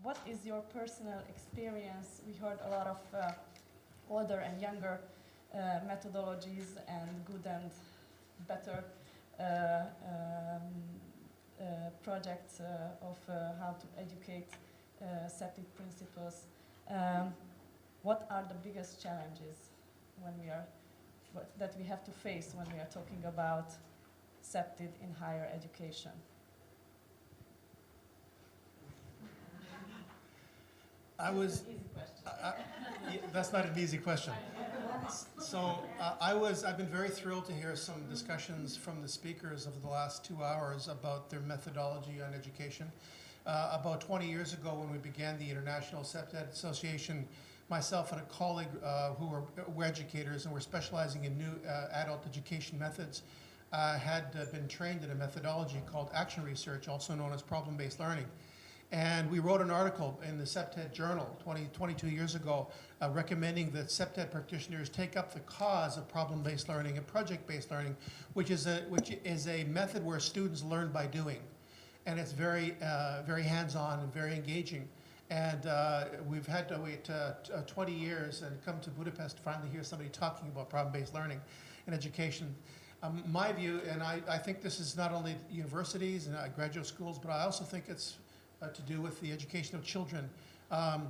what is your personal experience? We heard a lot of older and younger methodologies and good and better projects of how to educate SAFECITY principals. What are the biggest challenges when we are that we have to face when we are talking about SAFECITY in higher education? That's not an easy question. So I've been very thrilled to hear some discussions from the speakers of the last 2 hours about their methodology on education. About 20 years ago, when we began the International SEPTED Association, myself and a colleague who were educators and were specializing in new adult education methods had been trained in a methodology called action research, also known as problem-based learning. And we wrote an article in the SEPTED Journal 22 years ago recommending that SEPTED practitioners take up the cause of problem-based learning and project-based learning, which is a method where students learn by doing. And it's very hands-on and very engaging. And we've had to wait 20 years and come to Budapest to finally hear somebody talking about problem-based learning in education. My view, and I think this is not only universities and graduate schools, but I also think it's to do with the education of children,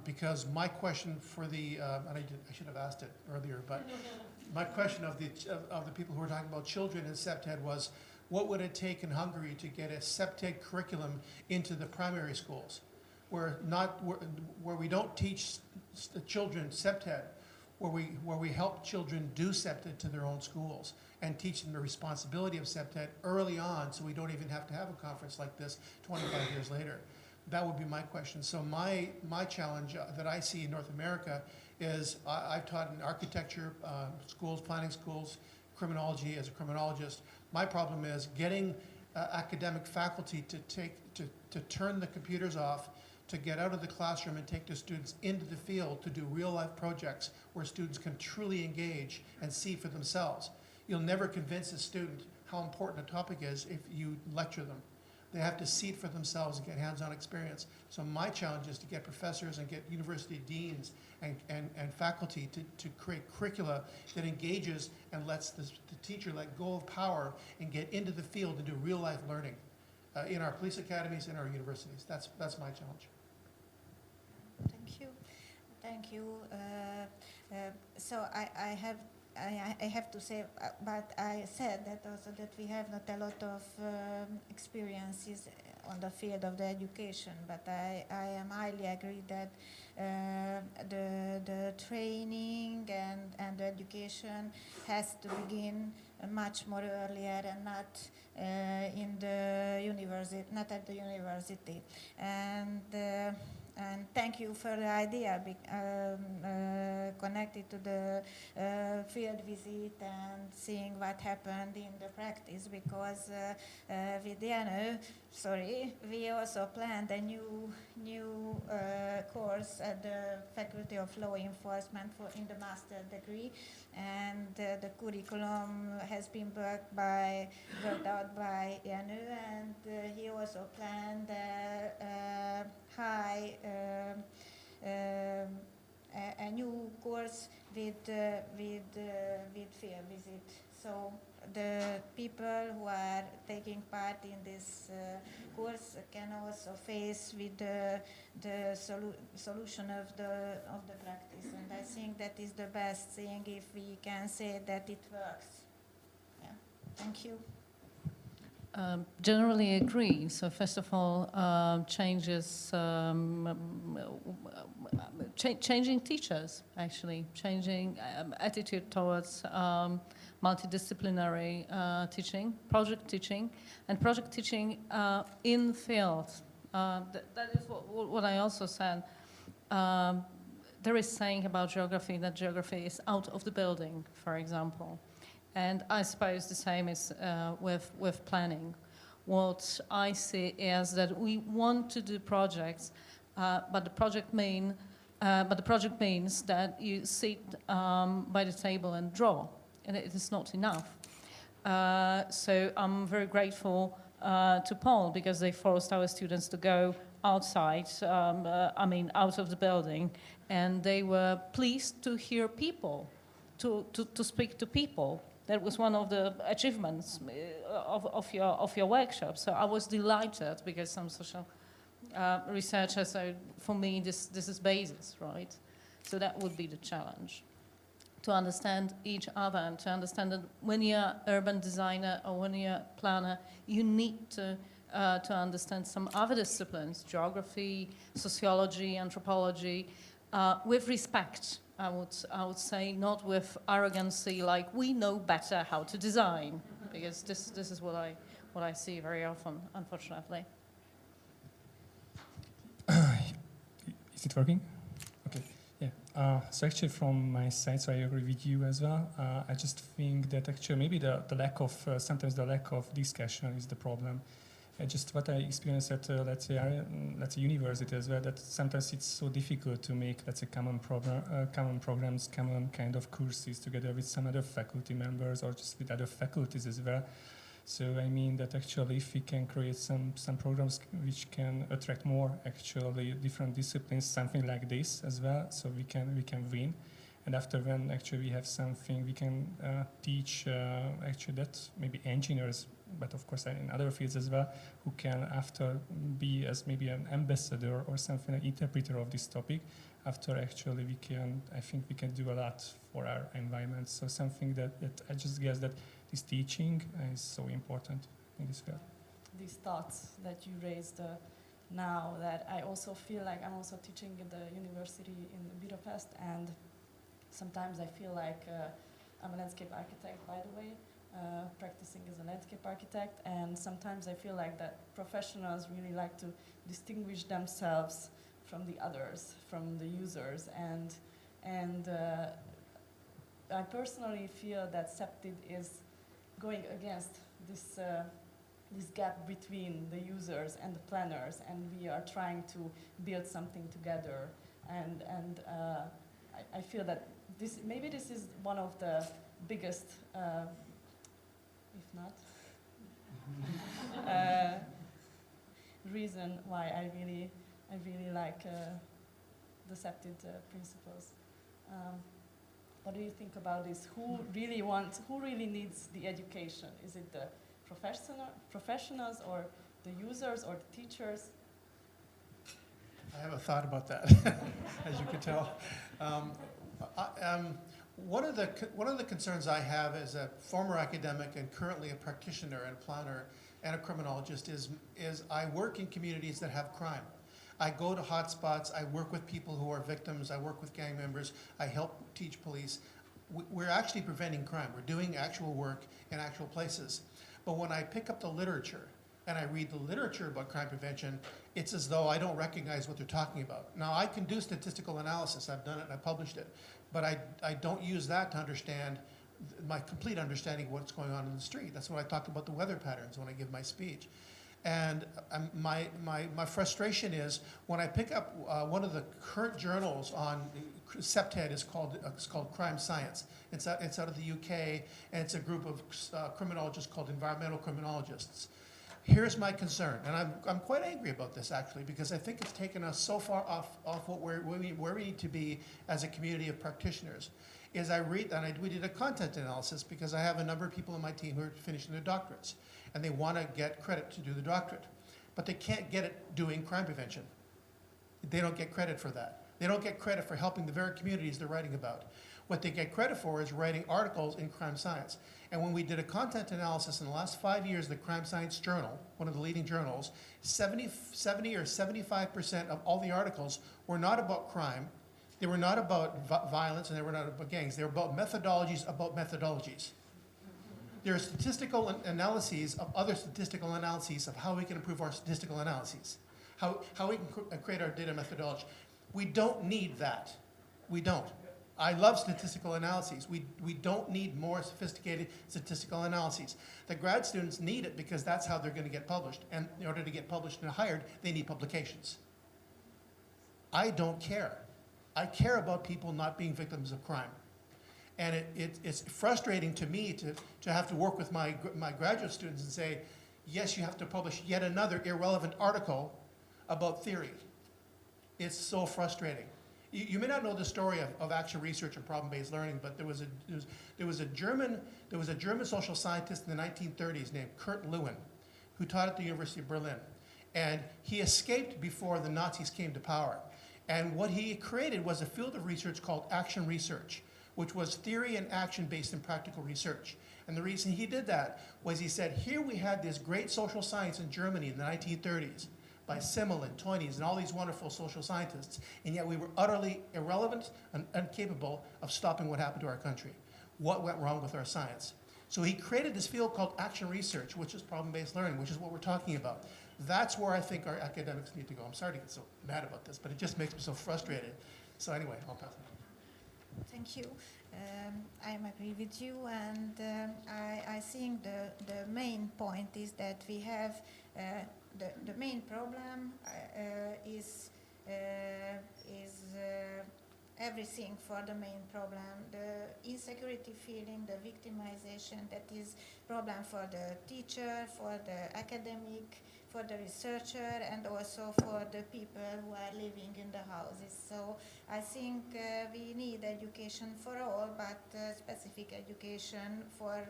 because my question for the, and I should have asked it earlier, but my question of the people who were talking about children in SEPTED was, what would it take in Hungary to get a SEPTED curriculum into the primary schools, where we don't teach the children SEPTED, where we help children do SEPTED to their own schools and teach them the responsibility of SEPTED early on, so we don't even have to have a conference like this 25 years later. That would be my question. So my challenge that I see in North America is I've taught in architecture schools, planning schools, criminology as a criminologist. My problem is getting academic faculty to turn the computers off, to get out of the classroom and take the students into the field to do real life projects where students can truly engage and see for themselves. You'll never convince a student how important a topic is if you lecture them. They have to see it for themselves and get hands-on experience. So my challenge is to get professors and get university deans and faculty to create curricula that engages and lets the teacher let go of power and get into the field and do real-life learning in our police academies and our universities. That's my challenge. Thank you. So I have to say, but I said that also that we have not a lot of experiences on the field of the education, but I am highly agree that the training and the education has to begin much more earlier and not in the university, not at the university. And thank you for the idea connected to the field visit and seeing what happened in the practice, because we also planned a new course at the Faculty of Law Enforcement in the master degree, and the curriculum has been worked out by Janu, and he also planned a new course with field visit. So the people who are taking part in this course can also face with the solution of the practice, and I think that is the best thing if we can say that it works. Yeah. Thank you. Generally agree. So first of all, changing teachers, actually, changing attitude towards multidisciplinary teaching, project teaching in field. That is what I also said. There is saying about geography that geography is out of the building, for example. And I suppose the same is with planning. What I see is that we want to do projects, but the project means that you sit by the table and draw, and it is not enough. So I'm very grateful to Paul, because they forced our students to go outside, out of the building, and they were pleased to hear people, to speak to people. That was one of the achievements of your workshop. So I was delighted because some social researchers, so for me this is basis, right? So that would be the challenge, to understand each other and to understand that when you're urban designer or when you're planner, you need to understand some other disciplines, geography, sociology, anthropology, with respect. I would say, not with arrogancy, like we know better how to design, because this is what I see very often, unfortunately. Is it working? Okay. Yeah. So actually, from my side, so I agree with you as well. I just think that actually maybe the lack of sometimes the lack of discussion is the problem. Just what I experienced at let's say university as well, that sometimes it's so difficult to make, let's say, common programs, common kind of courses together with some other faculty members or just with other faculties as well. So I mean that actually if we can create some programs which can attract more actually different disciplines, something like this as well, so we can win. And after when actually we have something, we can teach actually that maybe engineers, but of course in other fields as well, who can after be as maybe an ambassador or something, an interpreter of this topic. After actually I think we can do a lot for our environment. So something that I just guess that this teaching is so important in this field. These thoughts that you raised now, that I also feel like I'm also teaching at the university in Budapest, and sometimes I feel like I'm a landscape architect, by the way, practicing as a landscape architect, and sometimes I feel like that professionals really like to distinguish themselves from the others, from the users, and I personally feel that SAFECITY is going against this gap between the users and the planners, and we are trying to build something together, and I feel that maybe this is one of the biggest, if not, reason why I really like the SAFECITY principles. What do you think about this? Who really needs the education? Is it the professionals or the users or the teachers? I have a thought about that, as you can tell. One of the concerns I have as a former academic and currently a practitioner and planner and a criminologist is I work in communities that have crime. I go to hotspots, I work with people who are victims, I work with gang members, I help teach police. We're actually preventing crime. We're doing actual work in actual places. But when I pick up the literature and I read the literature about crime prevention, it's as though I don't recognize what they're talking about. Now, I can do statistical analysis. I've done it and I published it. But I don't use that to understand my complete understanding of what's going on in the street. That's when I talk about the weather patterns when I give my speech. And my frustration is when I pick up one of the current journals on SEPTED is called Crime Science. It's out of the UK, and it's a group of criminologists called environmental criminologists. Here's my concern, and I'm quite angry about this actually, because I think it's taken us so far off where we need to be as a community of practitioners. Is I read, and we did a content analysis because I have a number of people on my team who are finishing their doctorates, and they want to get credit to do the doctorate, but they can't get it doing crime prevention. They don't get credit for that. They don't get credit for helping the very communities they're writing about. What they get credit for is writing articles in crime science. And when we did a content analysis in the last 5 years, the Crime Science Journal, one of the leading journals, 70 or 75% of all the articles were not about crime. They were not about violence, and they were not about gangs. They were about methodologies. There are statistical analyses of other statistical analyses of how we can improve our statistical analyses, how we can create our data methodology. We don't need that. We don't. I love statistical analyses. We don't need more sophisticated statistical analyses. The grad students need it because that's how they're going to get published. And in order to get published and hired, they need publications. I don't care. I care about people not being victims of crime. And it's frustrating to me to have to work with my graduate students and say, yes, you have to publish yet another irrelevant article about theory. It's so frustrating. You may not know the story of action research and problem-based learning, but there was a German social scientist in the 1930s named Kurt Lewin, who taught at the University of Berlin. And he escaped before the Nazis came to power. And what he created was a field of research called action research, which was theory and action based in practical research. And the reason he did that was he said, here we had this great social science in Germany in the 1930s by Simmel and Teunis and all these wonderful social scientists, and yet we were utterly irrelevant and incapable of stopping what happened to our country. What went wrong with our science? So he created this field called action research, which is problem-based learning, which is what we're talking about. That's where I think our academics need to go. I'm sorry to get so mad about this, but it just makes me so frustrated. So anyway, I'll pass it on. Thank you. I agree with you, and I think the main point is that we have the main problem is everything for the main problem. The insecurity feeling, the victimization, that is problem for the teacher, for the academic, for the researcher, and also for the people who are living in the houses. So I think we need education for all, but specific education for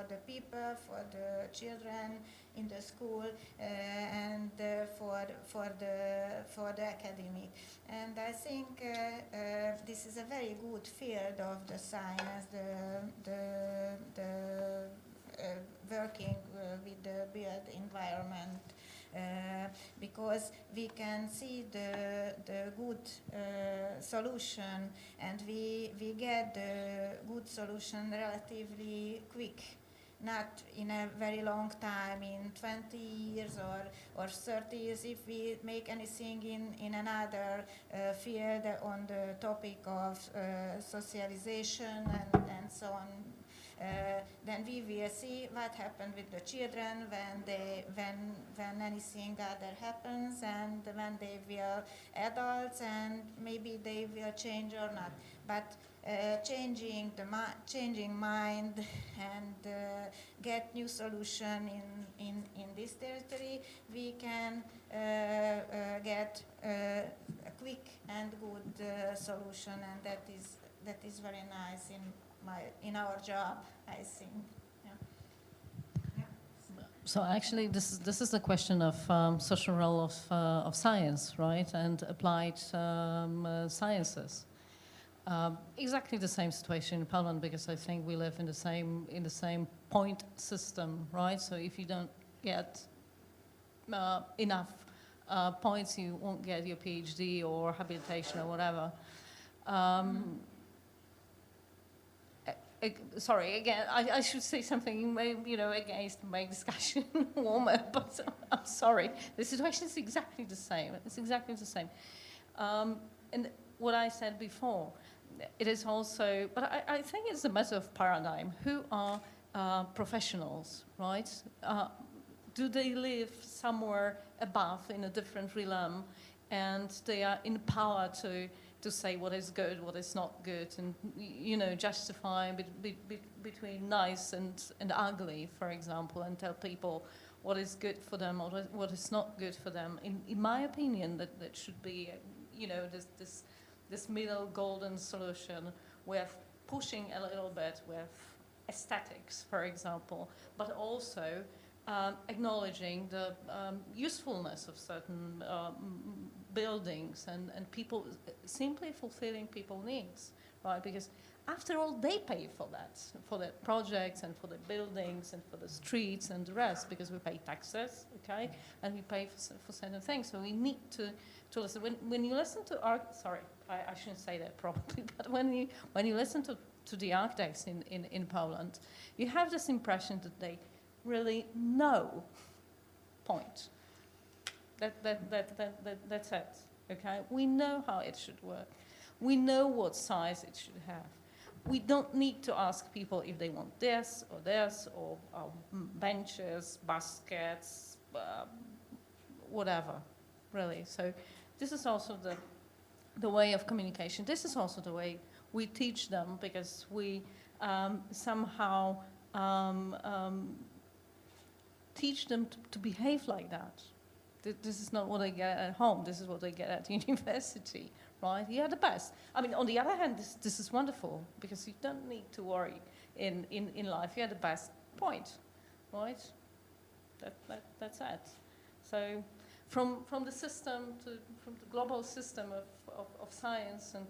the people, for the children in the school, and for the academic. And I think this is a very good field of the science, the working with the built environment, because we can see the good solution, and we get the good solution relatively quick, not in a very long time, in 20 years or 30 years. If we make anything in another field on the topic of socialization and so on, then we will see what happened with the children when anything other happens, and when they will adults, and maybe they will change or not. But changing mind and get new solution in this territory, we can get a quick and good solution, and that is very nice in our job, I think. Yeah. So actually, this is the question of social role of science, right, and applied sciences. Exactly the same situation in Poland, because I think we live in the same point system, right? So if you don't get enough points, you won't get your PhD or habilitation or whatever. Sorry, again, I should say something, against my discussion warmer, but I'm sorry. The situation is exactly the same. It's exactly the same. And what I said before, it is also, but I think it's a matter of paradigm. Who are professionals, right? Do they live somewhere above in a different realm, and they are in power to say what is good, what is not good, and justify between nice and ugly, for example, and tell people what is good for them or what is not good for them. In my opinion, that should be, this middle golden solution with pushing a little bit with aesthetics, for example, but also acknowledging the usefulness of certain buildings and people, simply fulfilling people's needs, right? Because after all, they pay for the projects and for the buildings and for the streets and the rest, because we pay taxes, okay? And we pay for certain things. So we need to listen. When you listen to I shouldn't say that probably, but when you listen to the architects in Poland, you have this impression that they really know point. That's it, okay? We know how it should work. We know what size it should have. We don't need to ask people if they want this, or benches, baskets, whatever, really. So this is also the way of communication. This is also the way we teach them, because we somehow teach them to behave like that. this is not what they get at home. This is what they get at university, right? Yeah, the best. I mean, on the other hand, this is wonderful because you don't need to worry in life. You're the best point, right? That's it. So from the system from the global system of science and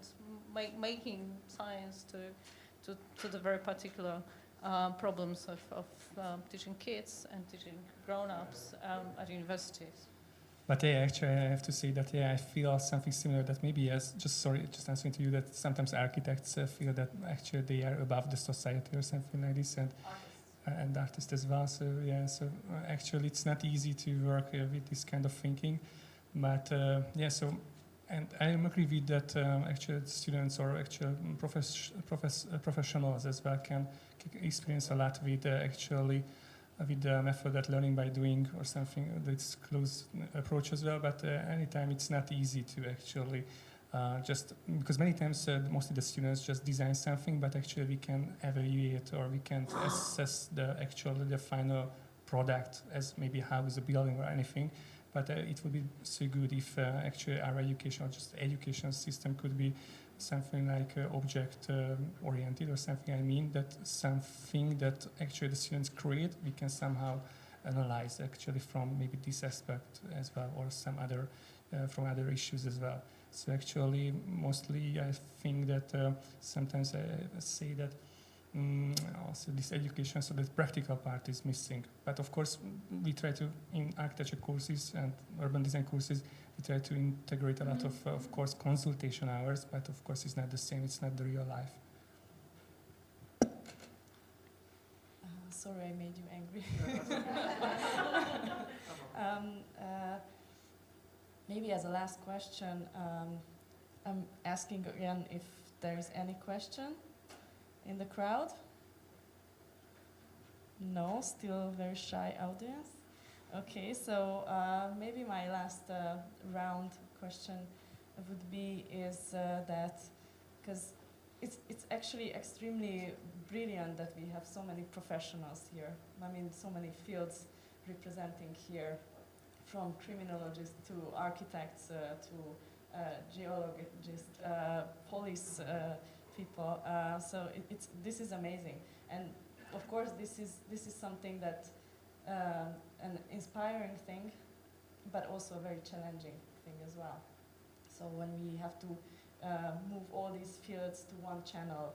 making science to the very particular problems of teaching kids and teaching grown-ups at universities. But yeah, actually, I have to say that I feel something similar. That maybe just answering to you, that sometimes architects feel that actually they are above the society or something like this, and artists as well. So so actually, it's not easy to work with this kind of thinking. But so. And I agree with that. Actually, students or actual professionals as well can experience a lot with with the method that learning by doing or something that's close approach as well. But anytime it's not easy to actually just because many times mostly the students just design something, but actually we can evaluate or we can assess the final product as maybe how is a building or anything. But it would be so good if actually our education or just education system could be something like object-oriented or something. I mean that something that actually the students create, we can somehow analyze actually from maybe this aspect as well, or some other from other issues as well. So actually, mostly I think that sometimes I say that also this education, so the practical part is missing. But of course, we try to, in architecture courses and urban design courses, we try to integrate a lot of course, consultation hours, but of course it's not the same, it's not the real life. Sorry I made you angry. Maybe as a last question, I'm asking again if there's any question in the crowd. No, still very shy audience. Okay, so maybe my last round question would be that because it's actually extremely brilliant that we have so many professionals here. I mean, so many fields representing here, from criminologists to architects to geologists, police people. So this is amazing, and of course this is something that an inspiring thing, but also a very challenging thing as well. So when we have to move all these fields to one channel,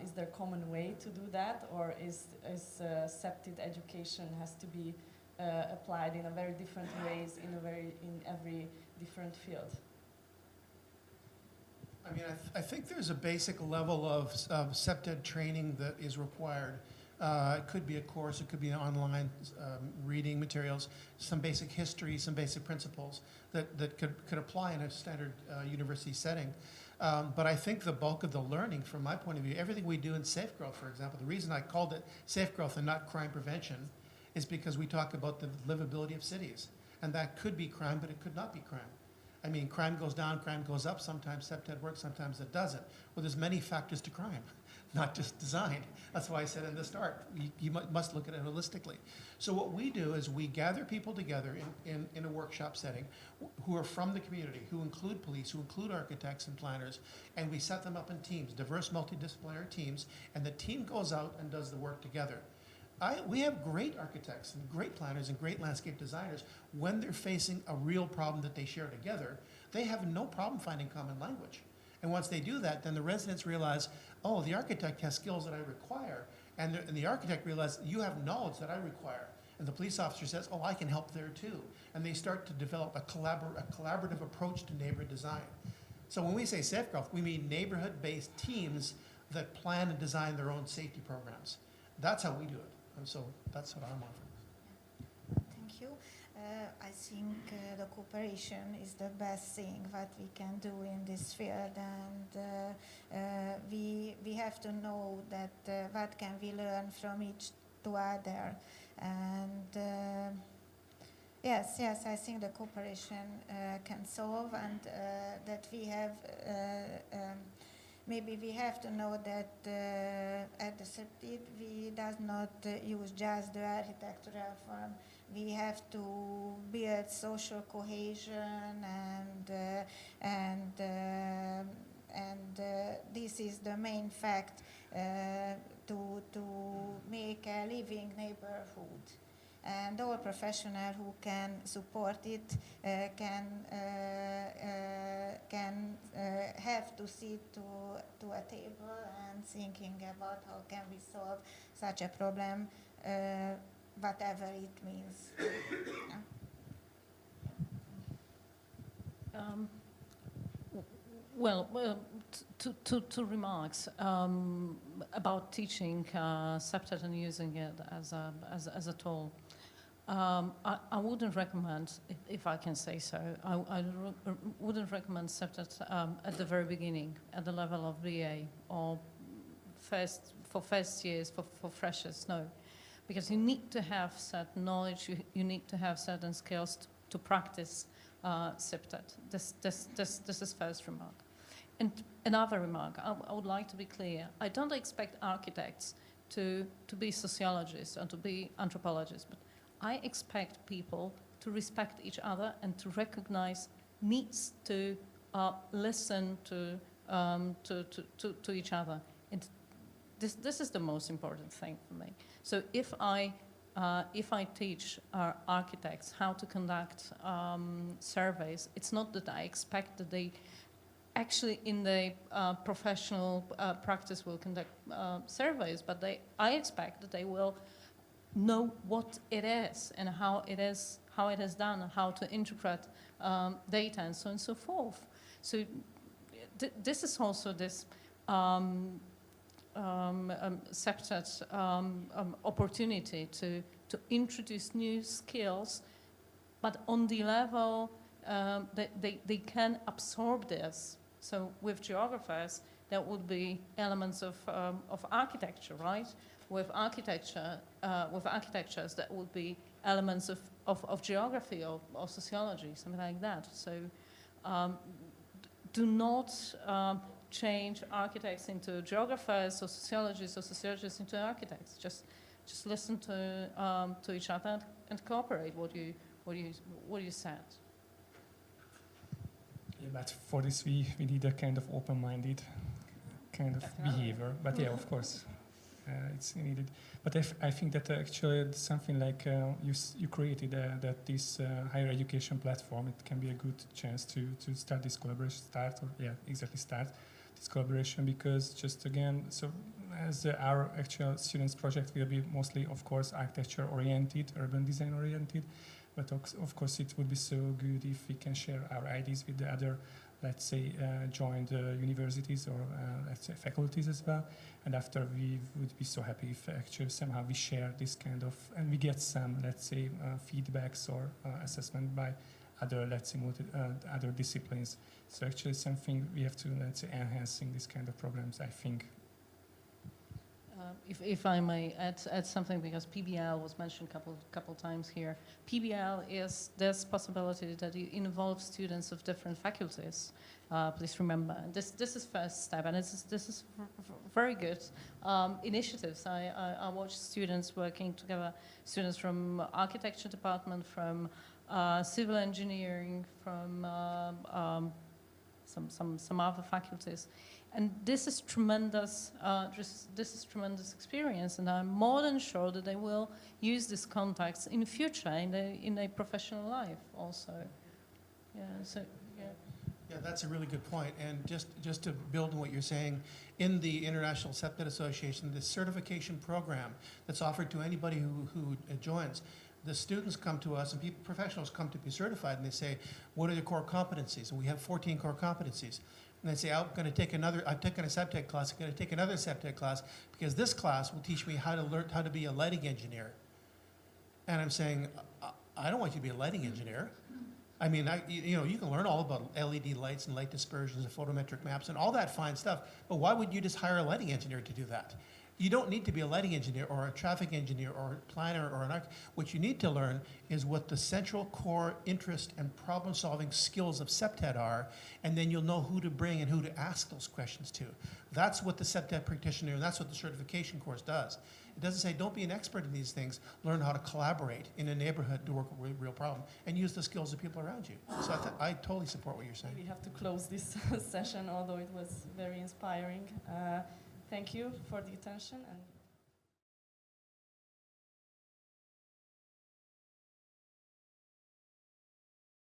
is there a common way to do that, or is SAFECITY education has to be applied in a very different ways in every different field? I mean, I think there's a basic level of SEPTED training that is required. It could be a course, it could be online reading materials, some basic history, some basic principles that could apply in a standard university setting. But I think the bulk of the learning, from my point of view, everything we do in Safe Growth, for example, the reason I called it Safe Growth and not crime prevention is because we talk about the livability of cities. And that could be crime, but it could not be crime. I mean, crime goes down, crime goes up. Sometimes SEPTED works, sometimes it doesn't. Well, there's many factors to crime, not just design. That's why I said in the start, you must look at it holistically. So what we do is we gather people together in a workshop setting who are from the community, who include police, who include architects and planners, and we set them up in teams, diverse multidisciplinary teams, and the team goes out and does the work together. We have great architects and great planners and great landscape designers. When they're facing a real problem that they share together, they have no problem finding common language. And once they do that, then the residents realize, oh, the architect has skills that I require. And the architect realizes, you have knowledge that I require. And the police officer says, oh, I can help there too. And they start to develop a collaborative approach to neighborhood design. So when we say Safe Growth, we mean neighborhood-based teams that plan and design their own safety programs. That's how we do it. And so that's what I'm offering. Thank you. I think the cooperation is the best thing what we can do in this field, and we have to know that what can we learn from each to other, and yes, I think the cooperation can solve, and that we have maybe we have to know that at the SAFECITY we does not use just the architectural form. We have to build social cohesion and this is the main fact to make a living neighborhood. And all professionals who can support it can have to sit to a table and thinking about how can we solve such a problem, whatever it means. Two remarks about teaching SAFECITY and using it as a tool. I wouldn't recommend, if I can say so, I wouldn't recommend SAFECITY at the very beginning, at the level of BA or for first years, for freshers, no. Because you need to have certain knowledge, you need to have certain skills to practice SAFECITY. This is first remark. And another remark, I would like to be clear. I don't expect architects to be sociologists or to be anthropologists, but I expect people to respect each other and to recognize needs to listen to each other. And this is the most important thing for me. So if I teach architects how to conduct surveys, it's not that I expect that they actually in the professional practice will conduct surveys, but I expect that they will know what it is and how it is done, and how to interpret data and so on and so forth. So this is also this SAFECITY opportunity to introduce new skills, but on the level that they can absorb this. So with geographers, there would be elements of architecture, right? With architectures, that would be elements of geography or sociology, something like that. So do not change architects into geographers or sociologists into architects. Just listen to each other and cooperate. What you said. Yeah, but for this we need a kind of open-minded kind of behavior. But yeah, of course, it's needed. But I think that actually something like you created that this higher education platform, it can be a good chance to start this collaboration, start this collaboration, because just again, so as our actual students project will be mostly, of course, architecture oriented, urban design oriented, but of course it would be so good if we can share our ideas with the other, let's say, joined universities or let's say faculties as well. And after, we would be so happy if actually somehow we share this kind of, and we get some, let's say, feedbacks or assessment by other, let's say, other disciplines. So actually something we have to, let's say, enhancing this kind of programs, I think. If I may add something, because PBL was mentioned couple times here. PBL is this possibility that you involve students of different faculties. Please remember, this is first step, and this is very good initiatives. I watch students working together, students from architecture department, from civil engineering, from some other faculties. And this is tremendous. This is tremendous experience, and I'm more than sure that they will use these contacts in the future in a professional life also. Yeah. So yeah. Yeah, that's a really good point. And just to build on what you're saying, in the International SAFECITY Association, the certification program that's offered to anybody who joins, the students come to us and professionals come to be certified, and they say, what are your core competencies? And we have 14 core competencies. And they say, I'm taking a SAFECITY class, I'm going to take another SAFECITY class, because this class will teach me how to learn how to be a lighting engineer. And I'm saying, I don't want you to be a lighting engineer. I mean, you can learn all about LED lights and light dispersions and photometric maps and all that fine stuff, but why would you just hire a lighting engineer to do that? You don't need to be a lighting engineer or a traffic engineer or a planner or an architect. What you need to learn is what the central core interest and problem-solving skills of SEPTED are, and then you'll know who to bring and who to ask those questions to. That's what the SEPTED practitioner, and that's what the certification course does. It doesn't say don't be an expert in these things, learn how to collaborate in a neighborhood to work with a real problem, and use the skills of people around you. So I totally support what you're saying. We have to close this session, although it was very inspiring. Thank you for the attention. And